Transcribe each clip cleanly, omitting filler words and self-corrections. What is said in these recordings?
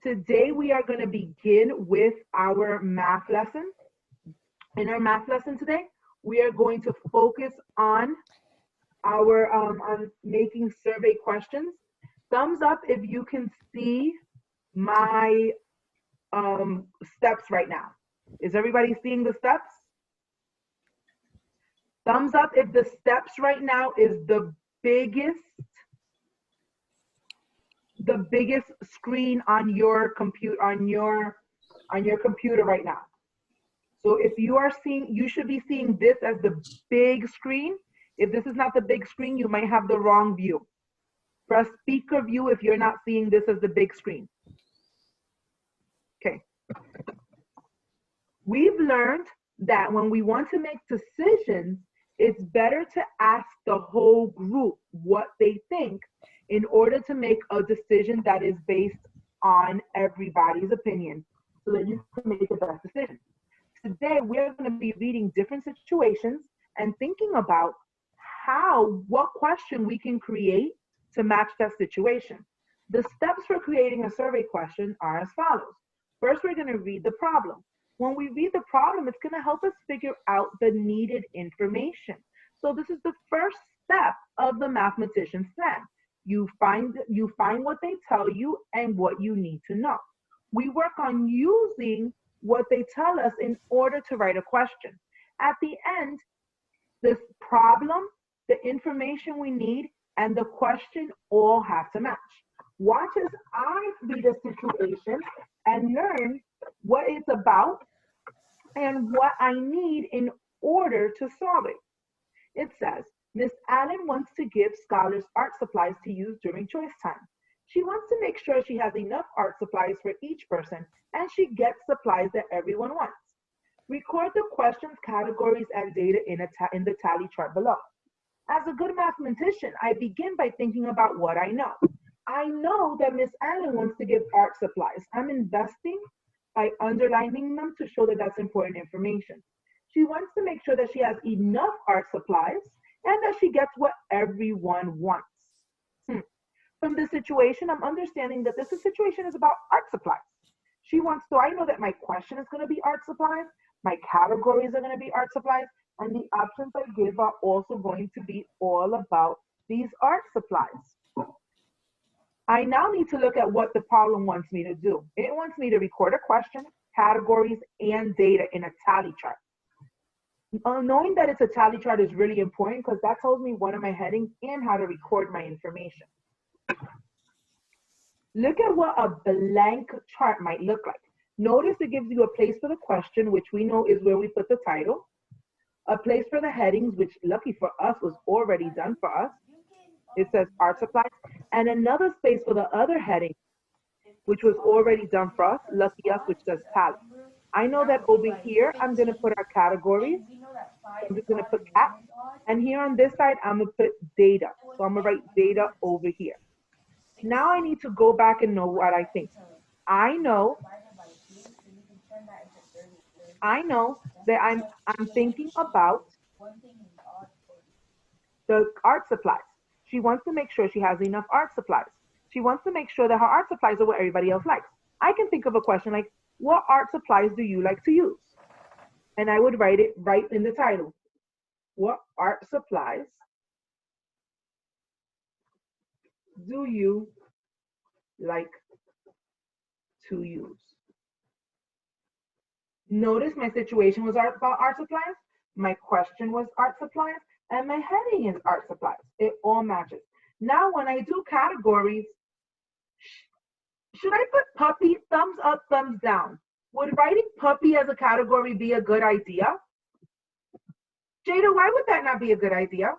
Today we are going to begin with our math lesson. In our math lesson today, we are going to focus on our on making survey questions. Thumbs up if you can see my steps right now. Is everybody seeing the steps? Thumbs up if the steps right now is the biggest screen on your computer right now. So if you are seeing, you should be seeing this as the big screen. If this is not the big screen, you might have the wrong view. Press speaker view if you're not seeing this as the big screen. Okay. We've learned that when we want to make decisions, it's better to ask the whole group what they think in order to make a decision that is based on everybody's opinion so that you can make the best decision. Today, we're going to be reading different situations and thinking about what question we can create to match that situation. The steps for creating a survey question are as follows. First, we're going to read the problem. When we read the problem, it's going to help us figure out the needed information. So this is the first step of the mathematician's plan. You find what they tell you and what you need to know. We work on using what they tell us in order to write a question. At the end, this problem, the information we need, and the question all have to match. Watch as I read a situation and learn what it's about and what I need in order to solve it. It says, Miss Allen wants to give scholars art supplies to use during choice time. She wants to make sure she has enough art supplies for each person and she gets supplies that everyone wants. Record the questions, categories, and data in the tally chart below. As a good mathematician, I begin by thinking about what I know. I know that Miss Allen wants to give art supplies. I'm investing by underlining them to show that that's important information. She wants to make sure that she has enough art supplies and that she gets what everyone wants. From this situation, I'm understanding that this situation is about art supplies. So I know that my question is going to be art supplies, my categories are going to be art supplies, and the options I give are also going to be all about these art supplies. I now need to look at what the problem wants me to do. It wants me to record a question, categories, and data in a tally chart. Knowing that it's a tally chart is really important because that tells me what are my headings and how to record my information. Look at what a blank chart might look like. Notice it gives you a place for the question, which we know is where we put the title, a place for the headings, which lucky for us was already done for us. It says art supplies, and another space for the other heading, which was already done for us, lucky us, which says tally. I know that over here, I'm going to put our categories. I'm just going to put cat. And here on this side, I'm going to put data. So I'm going to write data over here. Now I need to go back and know what I think. I know that I'm thinking about the art supplies. She wants to make sure she has enough art supplies. She wants to make sure that her art supplies are what everybody else likes. I can think of a question like, what art supplies do you like to use? And I would write it right in the title. What art supplies do you like to use? Notice my situation was about art supplies, my question was art supplies, and my heading is art supplies. It all matches. Now when I do categories, should I put puppy, thumbs up, thumbs down? Would writing puppy as a category be a good idea? Jada, why would that not be a good idea?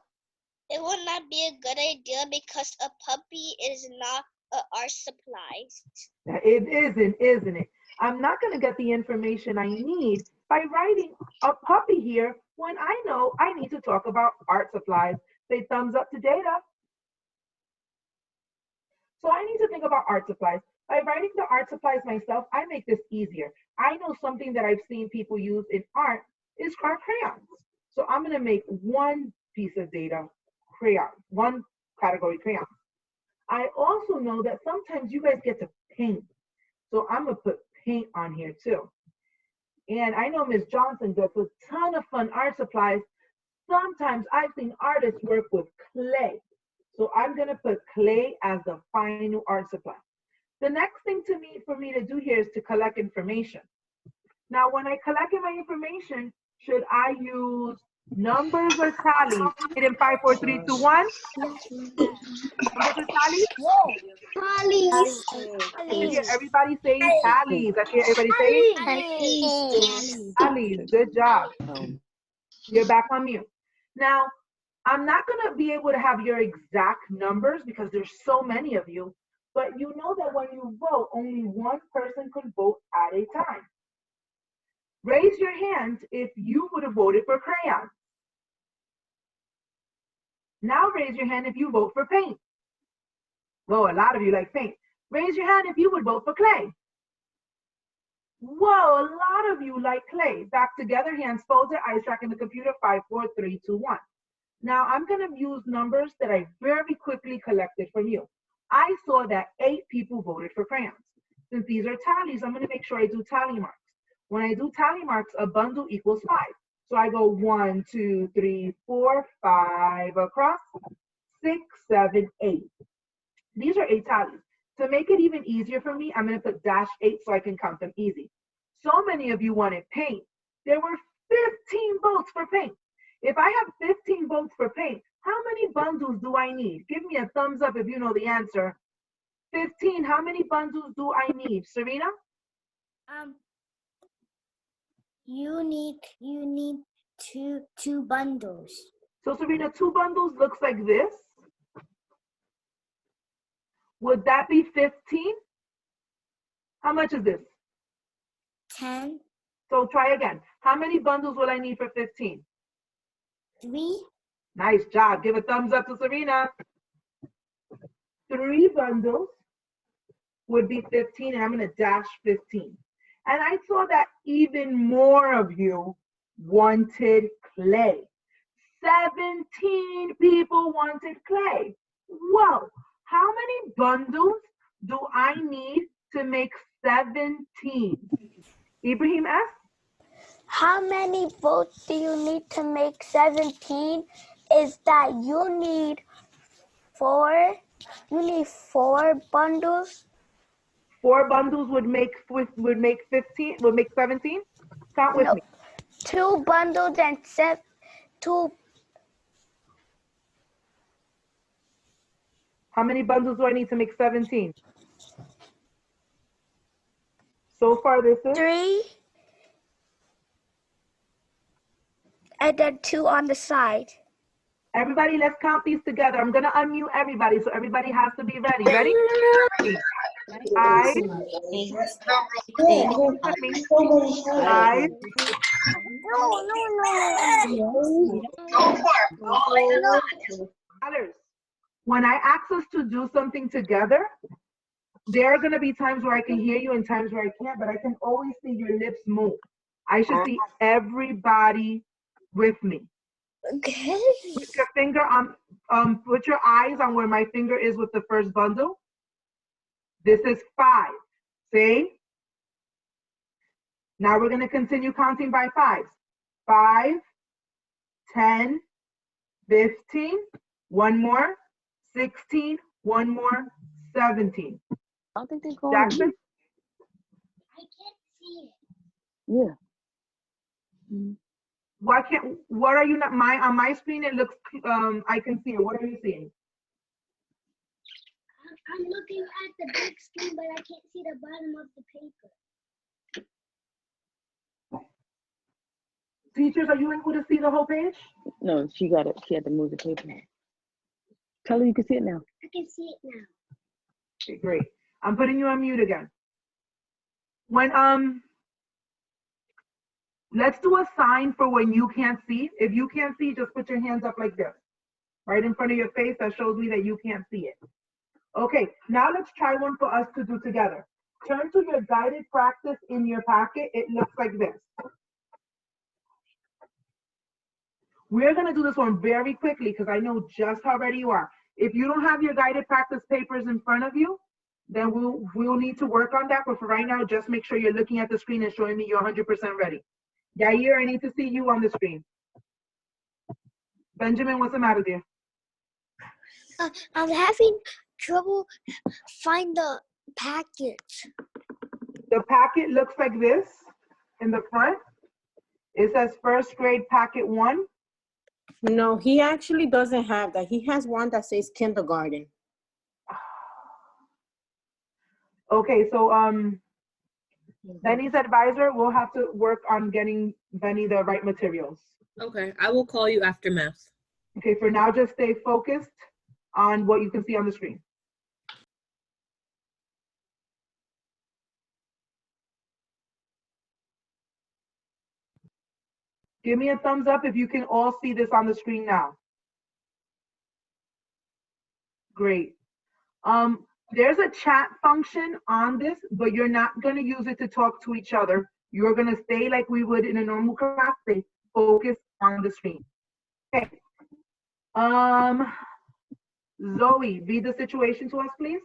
It would not be a good idea because a puppy is not art supplies. It isn't it? I'm not going to get the information I need by writing a puppy here when I know I need to talk about art supplies. Say thumbs up to data. So I need to think about art supplies. By writing the art supplies myself, I make this easier. I know something that I've seen people use in art is crayons. So I'm going to make one piece of data crayon, one category crayon. I also know that sometimes you guys get to paint. on here too. And I know Miss Johnson gets a ton of fun art supplies. Sometimes I've seen artists work with clay. So I'm gonna put clay as the final art supply. The next thing for me to do here is to collect information. Now, when I collect my information, should I use numbers or tallies? In 5, 4, 3, 2, 1. Numbers or tallies? Tallies. I hear everybody saying tallies. I hear everybody saying tallies. Good job. You're back on mute. Now, I'm not going to be able to have your exact numbers because there's so many of you, but you know that when you vote, only one person could vote at a time. Raise your hand if you would have voted for crayon. Now raise your hand if you vote for paint. Well, a lot of you like paint. Raise your hand if you would vote for clay. Whoa, a lot of you like clay. Back together, hands folded, eyes tracking the computer, 5, 4, 3, 2, 1. Now I'm gonna use numbers that I very quickly collected from you. I saw that 8 people voted for crayons. Since these are tallies, I'm gonna make sure I do tally marks. When I do tally marks, a bundle equals 5. So I go 1, 2, 3, 4, 5 across, 6, 7, 8. These are 8 tallies. To make it even easier for me, I'm gonna put -8 so I can count them easy. So many of you wanted paint. There were 15 votes for paint. If I have 15 votes for paint, how many bundles do I need? Give me a thumbs up if you know the answer. 15, how many bundles do I need? Serena? You need two bundles. So Serena, 2 bundles looks like this. Would that be 15? How much is this? 10. So try again. How many bundles will I need for 15? 3. Nice job. Give a thumbs up to Serena. 3 bundles would be 15, and I'm going to dash 15. And I saw that even more of you wanted clay. 17 people wanted clay. Whoa. How many bundles do I need to make 17? Ibrahim S? How many votes do you need to make 17? Is that you need 4? You need 4 bundles. 4 bundles would make 15. Would make 17. Count with me. 2 bundles and 2. How many bundles do I need to make 17? So far, this is 3. And then 2 on the side. everybody. Let's count these together. I'm gonna unmute everybody, so everybody has to be ready. Ready? 5. 5. When I ask us to do something together, there are going to be times where I can hear you and times where I can't, but I can always see your lips move. I should see everybody with me. Okay. Put your finger on, put your eyes on where my finger is with the first bundle. This is 5. See? Now we're going to continue counting by 5s. 5, 10, 15, one more, 16, one more, 17. I don't think they're going. Jackson? I can't see it. Yeah. What are you not, on my screen it looks, I can see it. What are you seeing? I'm looking at the big screen, but I can't see the bottom of the paper. Teachers, are you able to see the whole page? No, she got it. She had to move the paper. Tell her you can see it now. I can see it now. Okay, great. I'm putting you on mute again. When, let's do a sign for when you can't see. If you can't see, just put your hands up like this. Right in front of your face, that shows me that you can't see it. Okay, now let's try one for us to do together. Turn to your guided practice in your packet. It looks like this. We're gonna do this one very quickly because I know just how ready you are. If you don't have your guided practice papers in front of you, then we'll need to work on that. But for right now, just make sure you're looking at the screen and showing me you're 100% ready. Yair, I need to see you on the screen. Benjamin, what's the matter, dear? I'm having trouble find the packet. The packet looks like this in the front. It says first grade packet 1. No, he actually doesn't have that. He has one that says kindergarten. Okay, so Benny's advisor will have to work on getting Benny the right materials. Okay, I will call you after math. Okay, for now, just stay focused on what you can see on the screen. Give me a thumbs up if you can all see this on the screen now. Great. There's a chat function on this, but you're not going to use it to talk to each other. You're going to stay like we would in a normal class, stay focused on the screen. Okay. Zoe, read the situation to us, please.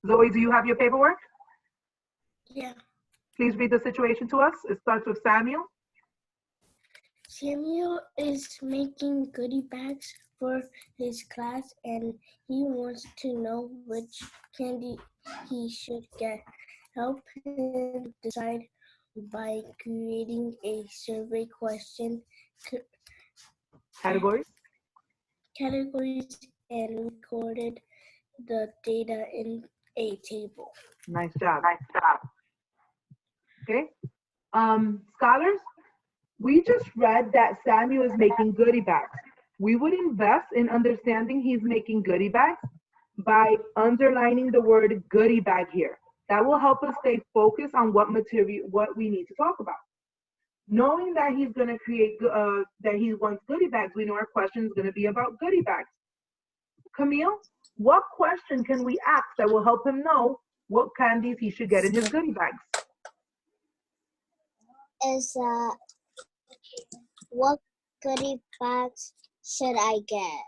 Zoe, do you have your paperwork? Yeah. Please read the situation to us. It starts with Samuel. Samuel is making goodie bags for his class and he wants to know which candy he should get. Help him decide by creating a survey question, Categories. categories, and recorded the data in a table. Nice job. Nice job. Okay. Scholars, we just read that Samuel is making goodie bags. We would invest in understanding he's making goodie bags by underlining the word goodie bag here. That will help us stay focused on what we need to talk about. Knowing that he's going to create, that he wants goodie bags, we know our question is going to be about goodie bags. Camille, what question can we ask that will help him know what candies he should get in his goodie bags? What goodie bags should I get?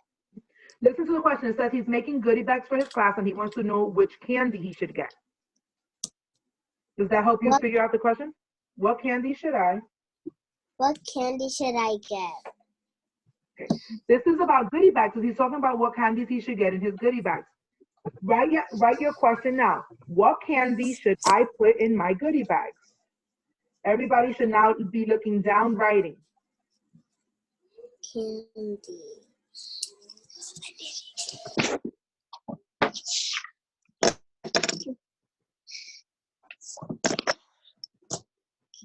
Listen to the question. It says he's making goodie bags for his class and he wants to know which candy he should get. Does that help you figure out the question? What candy should I? What candy should I get? Okay. This is about goodie bags because he's talking about what candies he should get in his goodie bags. Write your question now. What candy should I put in my goodie bags? Everybody should now be looking down, writing. Candy.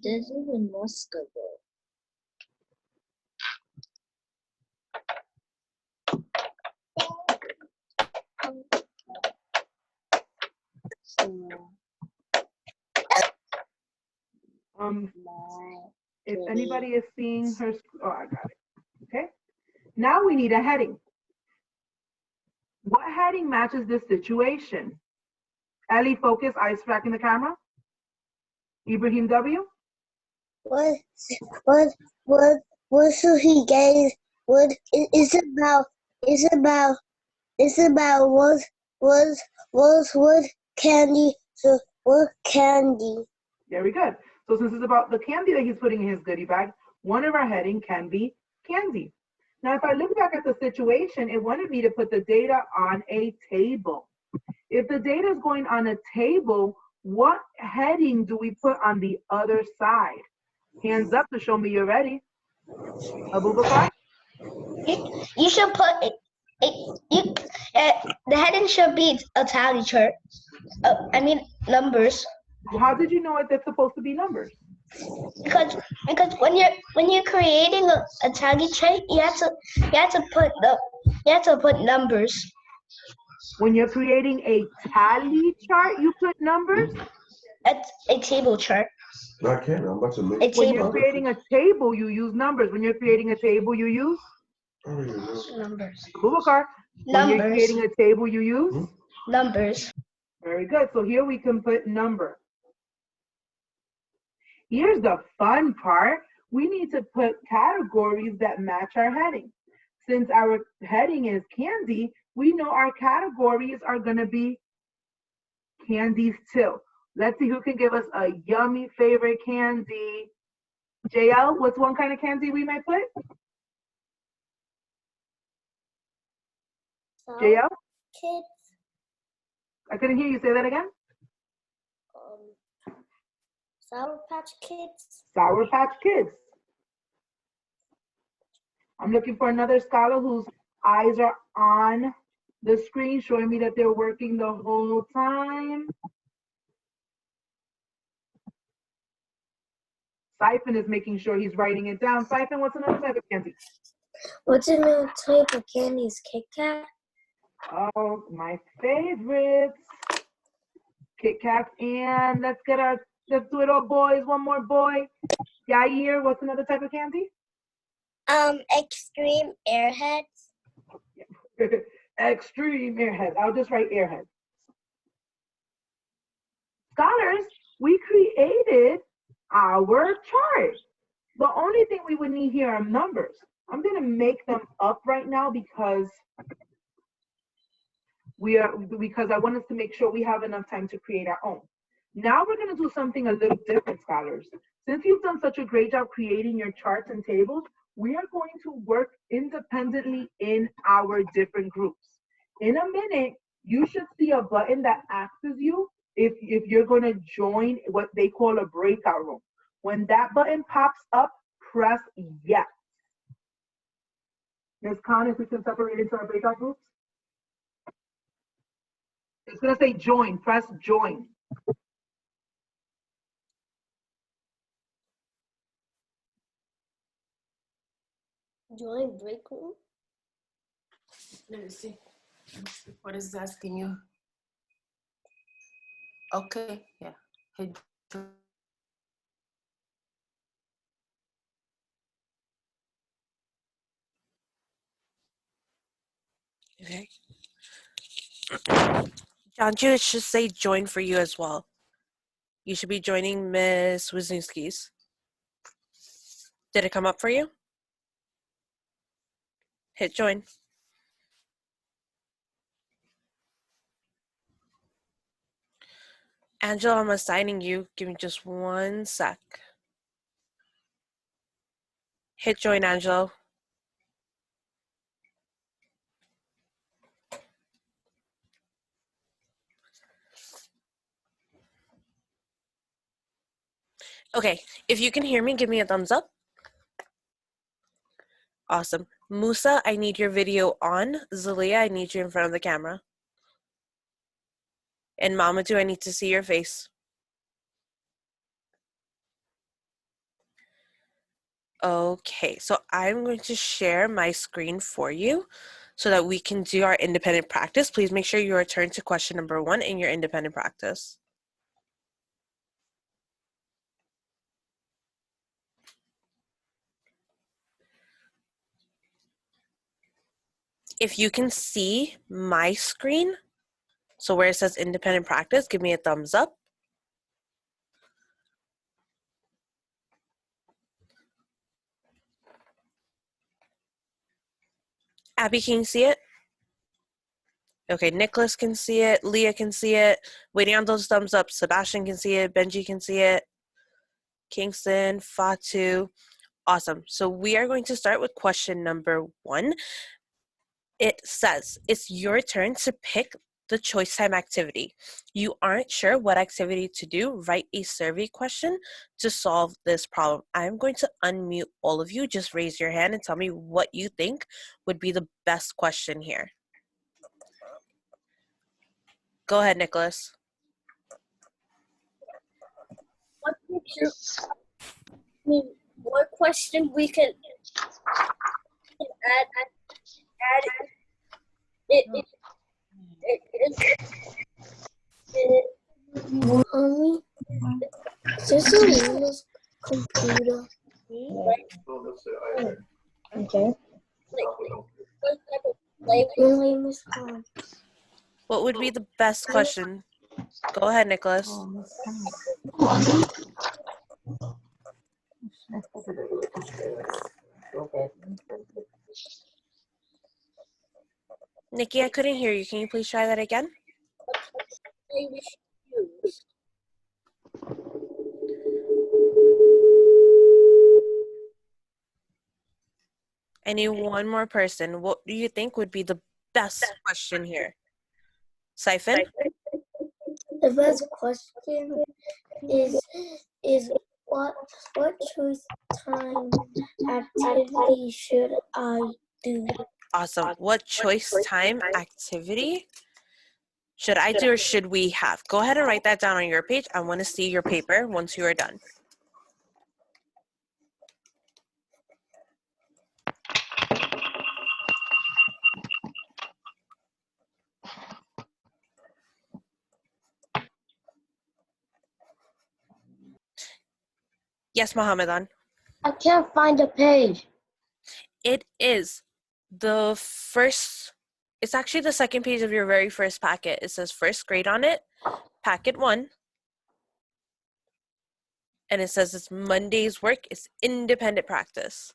This is a Muscovy. If anybody is seeing her, oh, I got it. Okay. Now we need a heading. What heading matches this situation? Ellie, focus, eyes tracking the camera. Ibrahim W. What should he get? What is about what candy? So what candy? Very good. So since it's about the candy that he's putting in his goodie bag, one of our heading can be candy. Now, if I look back at the situation, it wanted me to put the data on a table. If the data is going on a table, what heading do we put on the other side? Hands up to show me you're ready. Abubakar? You should put the heading should be a tally chart. Numbers. How did you know it's supposed to be numbers? Because when you're creating a tally chart, you have to put numbers. When you're creating a tally chart, you put numbers? It's a table chart. No, I can't. I'm about to look. When you're creating a table, you use numbers. When you're creating a table, you use? Numbers. Abubakar, when you're creating a table, you use? Numbers. Very good. So here we can put number. Here's the fun part. We need to put categories that match our heading. since our heading is candy, we know our categories are going to be candies too. Let's see who can give us a yummy favorite candy. JL, what's one kind of candy we might put? JL? Kids. I couldn't hear you. Say that again. Sour Patch Kids. Sour Patch Kids. I'm looking for another scholar whose eyes are on the screen, showing me that they're working the whole time. Siphon is making sure he's writing it down. Siphon, what's another type of candy? What's another type of candy? Is Kit Kat? Oh, my favorites. Kit Kats. And let's do it all, boys. One more boy. Yair, what's another type of candy? Extreme Airheads. Extreme Airheads. I'll just write Airheads. Scholars, we created our chart. The only thing we would need here are numbers. I'm going to make them up right now because I want us to make sure we have enough time to create our own. Now we're going to do something a little different, scholars. Since you've done such a great job creating your charts and tables, we are going to work independently in our different groups. In a minute, you should see a button that asks you if you're going to join what they call a breakout room. When that button pops up, press yes. Ms. Khan, if we can separate into our breakout groups. It's going to say join. Press join. Join break room. Let me see. What is it asking you? Okay, yeah. Hit join. Okay. Janju, it should say join for you as well. You should be joining Ms. Wisniewski's. Did it come up for you? Hit join. Angela, I'm assigning you. Give me just 1 sec. Hit join, Angelo. Okay, if you can hear me, give me a thumbs up. Awesome. Musa, I need your video on. Zalia, I need you in front of the camera. And Mamadou, I need to see your face. Okay, so I'm going to share my screen for you so that we can do our independent practice. Please make sure you return to question number 1 in your independent practice. If you can see my screen, so where it says independent practice, give me a thumbs up. Abby, can you see it? Okay, Nicholas can see it, Leah can see it. Waiting on those thumbs up, Sebastian can see it, Benji can see it, Kingston, Fatu. Awesome. So we are going to start with question number 1. It says, it's your turn to pick the choice time activity. You aren't sure what activity to do, write a survey question to solve this problem. I'm going to unmute all of you. Just raise your hand and tell me what you think would be the best question here. Go ahead, Nicholas. What picture? What question we can add it only just a little computer. Okay. What would be the best question? Go ahead, Nicholas. Nikki, I couldn't hear you. Can you please try that again? We should use. I need one more person. What do you think would be the best question here? Siphon? The best question is what choice time activity should I do? Awesome. What choice time activity should I do or should we have? Go ahead and write that down on your page. I want to see your paper once you are done. Yes, Mohammedan. I can't find the page. It is the first, it's actually the second page of your very first packet. It says first grade on it, packet 1. And it says it's Monday's work. It's independent practice.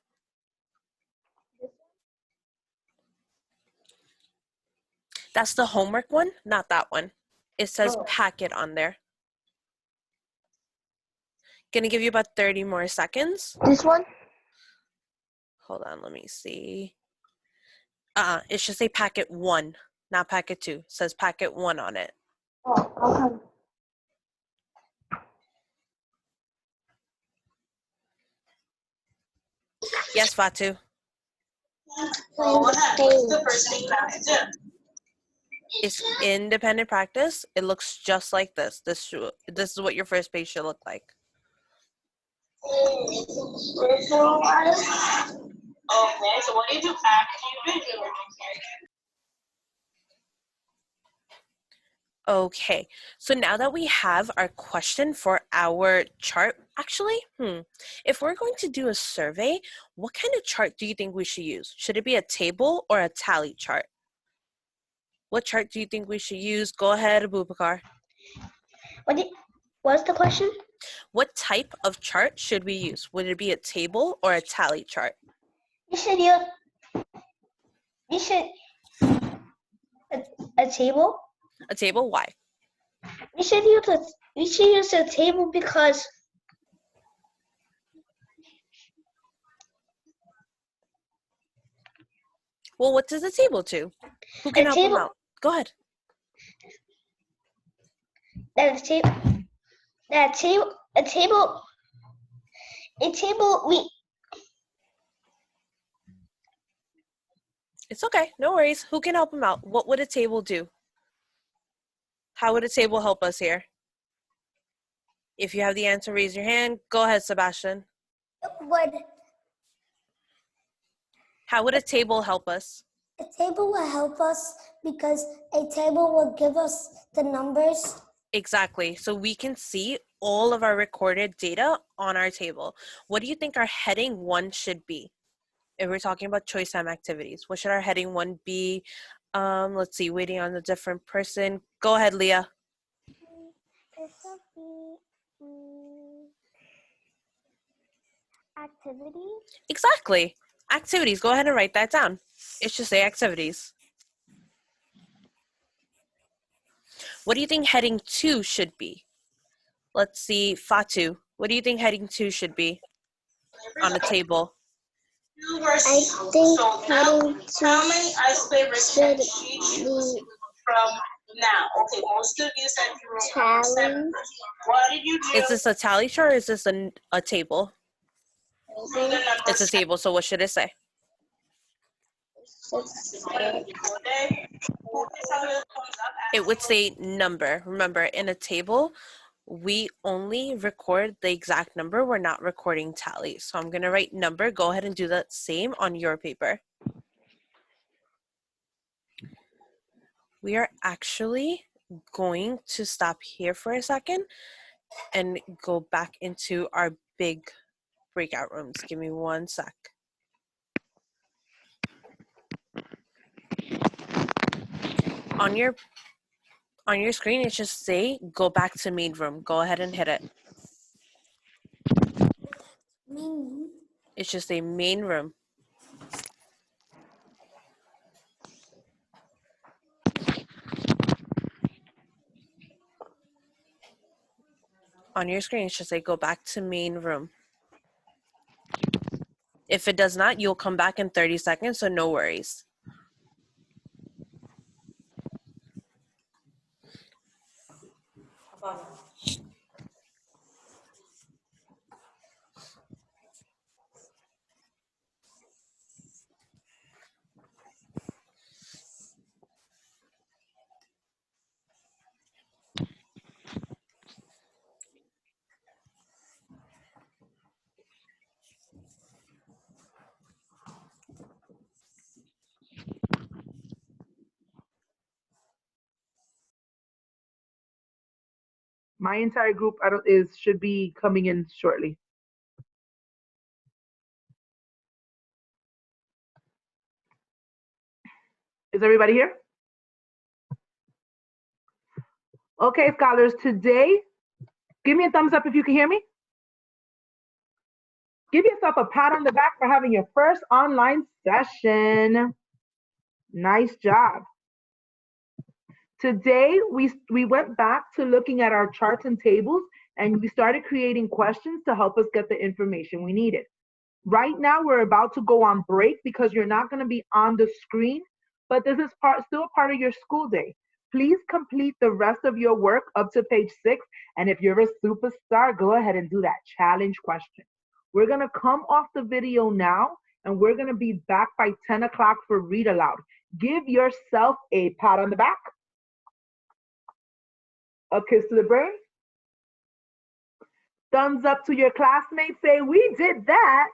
That's the homework one, not that one. It says packet on there. Gonna give you about 30 more seconds. This one? Hold on, let me see. It should say packet 1, not packet 2. It says packet 1 on it. Oh, okay. Yes, Fatu. It's independent practice. It looks just like this. This is what your first page should look like. Okay, so what do you do after you do? Okay, so now that we have our question for our chart, actually, if we're going to do a survey, what kind of chart do you think we should use? Should it be a table or a tally chart? What chart do you think we should use? Go ahead, Abubakar. What's the question? What type of chart should we use? Would it be a table or a tally chart? You should use a table. A table? Why? We should use a table because well, what does a table do? Who can help them out? Go ahead. A table. It's okay. No worries. Who can help them out? What would a table do? How would a table help us here? If you have the answer, raise your hand. Go ahead, Sebastian. How would a table help us? A table will help us because a table will give us the numbers. Exactly. So we can see all of our recorded data on our table. What do you think our heading 1 should be? If we're talking about choice time activities, what should our heading 1 be? Let's see, waiting on a different person. Go ahead, Leah. It should be activities. Exactly. Activities. Go ahead and write that down. It should say activities. What do you think heading 2 should be? Let's see, Fatu. What do you think heading 2 should be on the table? I think heading 2 how many icebreakers should be from now? Okay, most of you said you were tally. What did you do? Is this a tally chart or is this a table? It's a table, so what should it say? It would say number. Remember, in a table, we only record the exact number. We're not recording tally. So I'm going to write number. Go ahead and do the same on your paper. We are actually going to stop here for a second and go back into our big breakout rooms. Give me 1 sec. On your screen, it should say go back to main room. Go ahead and hit it. It should say main room. On your screen, it should say go back to main room. If it does not, you'll come back in 30 seconds, so no worries. My entire group should be coming in shortly. Is everybody here? Okay, scholars, today, give me a thumbs up if you can hear me. Give yourself a pat on the back for having your first online session. Nice job. Today, we went back to looking at our charts and tables, and we started creating questions to help us get the information we needed. Right now, we're about to go on break because you're not going to be on the screen, but this is still a part of your school day. Please complete the rest of your work up to page 6, and if you're a superstar, go ahead and do that challenge question. We're going to come off the video now, and we're going to be back by 10 o'clock for read aloud. Give yourself a pat on the back, a kiss to the brain, thumbs up to your classmates, say, we did that.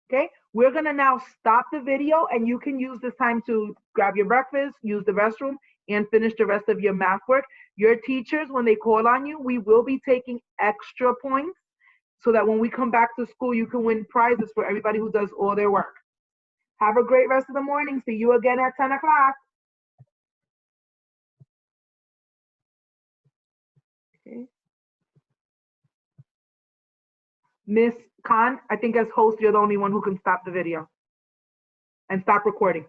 Okay, we're gonna now stop the video, and you can use this time to grab your breakfast, use the restroom, and finish the rest of your math work. Your teachers, when they call on you, we will be taking extra points so that when we come back to school, you can win prizes for everybody who does all their work. Have a great rest of the morning. See you again at 10 o'clock. Okay. Miss Khan, I think as host, you're the only one who can stop the video and stop recording.